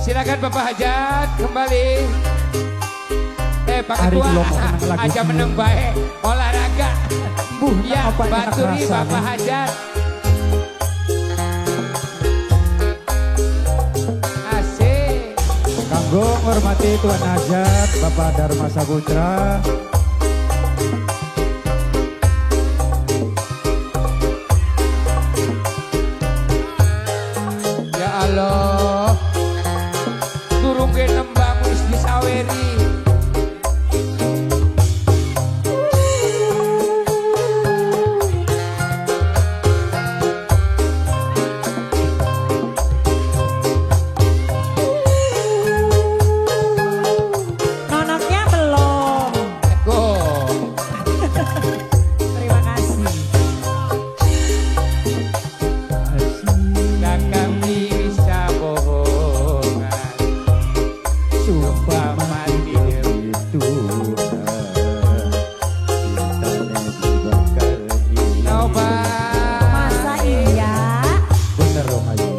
Silakan Bapak Hajat kembali. Pak Ketua aja menang baik olahraga. Ya, baturi Bapak Hajat. Asik. Kanggo menghormati Tuan Hajat Bapak Dharma Saputra. Ya Allah, durung ke nembang wis disaweri. Nonoknya belum. Go. Terima kasih. Kakak bisa bohongan, sumpah mati Itu coba. Masa iya? bener dong ayo.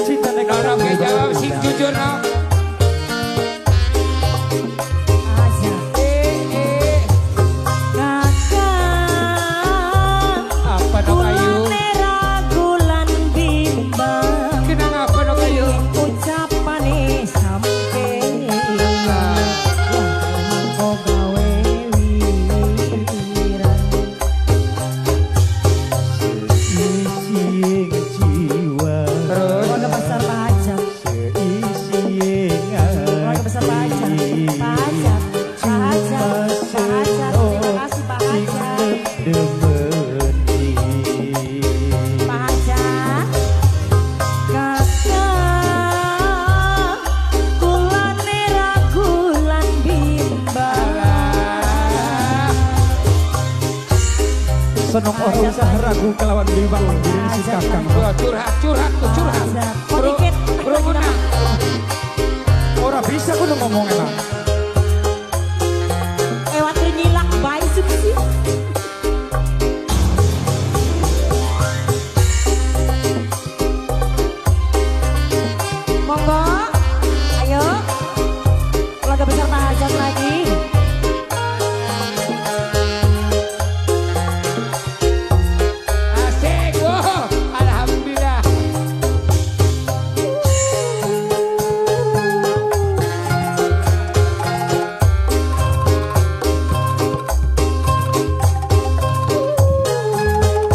Cinta Nono ke jawab sing jujur no. Aja. Kakak. Apa dong Ayu? Ragulan bimbang. Kenang apa dong Ayu? Ucapane sampeyan. Kok gawe wiran. Seisi jiwa Keluarga besar Pak Hajat. seisi Keluarga besar Pak Hajat. Pak Hajat. Pak Hajat. Pak Hajat. Terima kasih Pak Hajat. demeni. Pak Hajat. Kakak. Kulane ragulan bimbang. Seneng orang usah ragu kelawan bimbang diri si kakang. Curhat, curhat, curhat. Kok dikit? Bro, menang. Ora bisa kudu ngomong emang. Lewat nyilak bayi sih. Monggo, ayo. Keluarga besar Pak Hajat lagi. Asik, wow, alhamdulillah.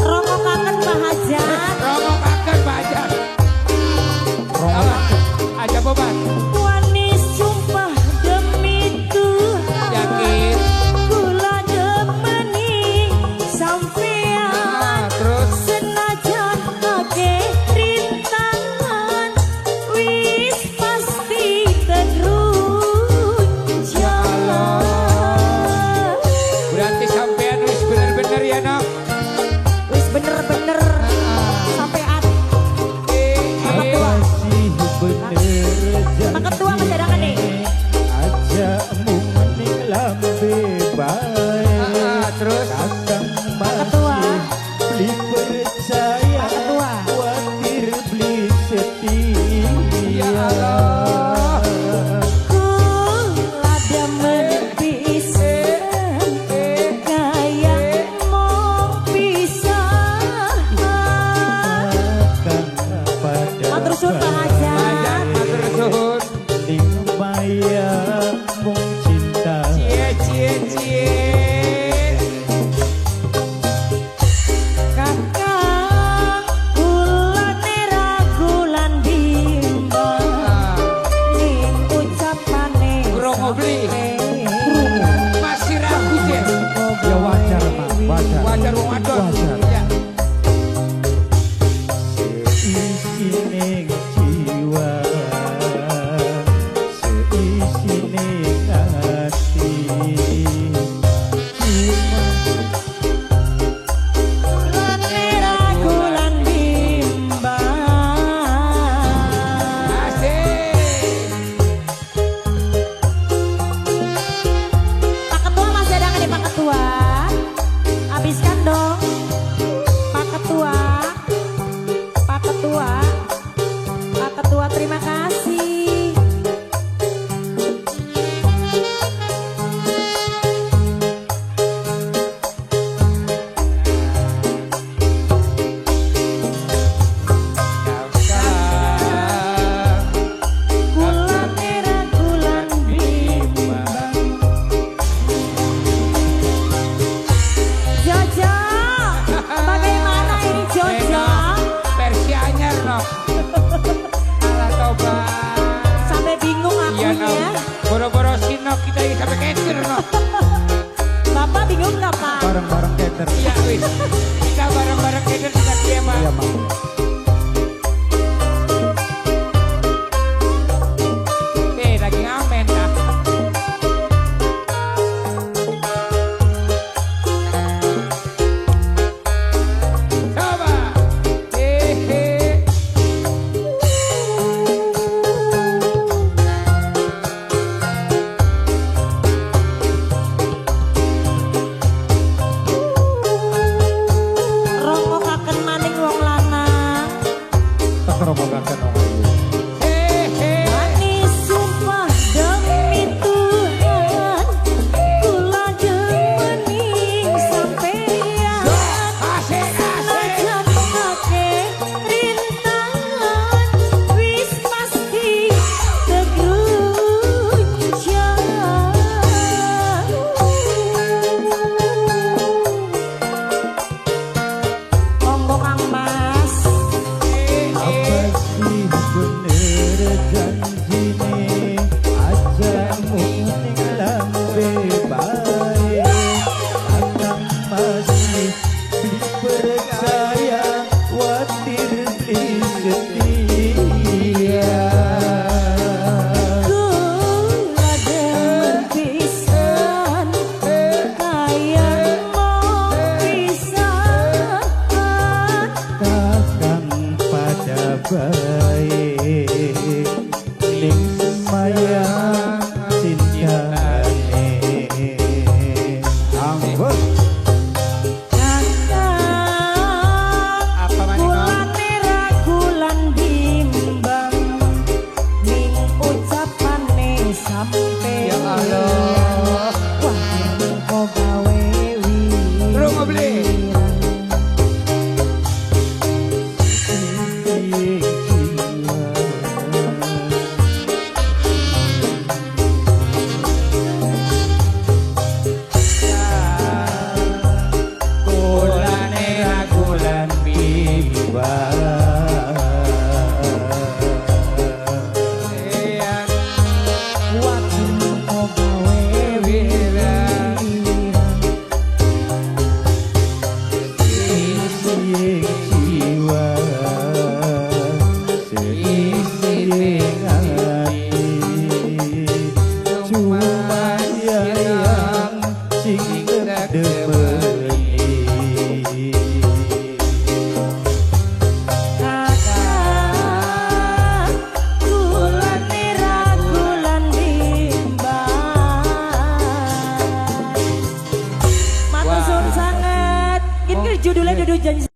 Romo kangen Pak Hajat. Romo kangen Pak Hajat. Aja beban. Wani sumpah demi Tuhan. Yakin. Kula demeni sampean. Terus Senajan akeh rintangan wis pasti terunjang. berarti sampean wis bener-bener ya no. Wis bener-bener sampean. Pak Ketua, Masih bener Pak Ketua masih ada kan nih? aja mungkin lambe baik. Terus Kakang Ketua. masih beli percaya, Pak Ketua. khawatir beli setia. Ya Allah. Kula demen pisan kaya mau pisah. Kakang pada Matur suwun Pak Hajat. Hajat, matur suwun. bener. Iya wis. Kita bareng-bareng keder kita kia mah. Iya Mak. Lagi ngamen dah. Coba. Rongokaken maning wong lanang. Tak romogaken wong ayu. Manis sumpah demi Tuhan, kula gemening sampeyan. Senajan ngake rintangan, wis pasti tegrunjang. Monggo Kang Mas. Apa sih bener janjine ajamu ning lambe bae Akang masih beli percaya watir beli setia Kula demen pisan, kaya mau pisan. Kakang pada baik ning mayang cintane ambon Apa maning? Kulane ragulan bimbang, ning ucapane sampe. Ya Allah. Wah, engko gawe Rungo beli. Kulane ragulan bimbang. Wah, engko gawe Wirang. jiwa seisi hati cuma yang sing demeni kakak, kulane ragulan bimbang. Matur suwun sanget. Ini judulnya Dudu Janji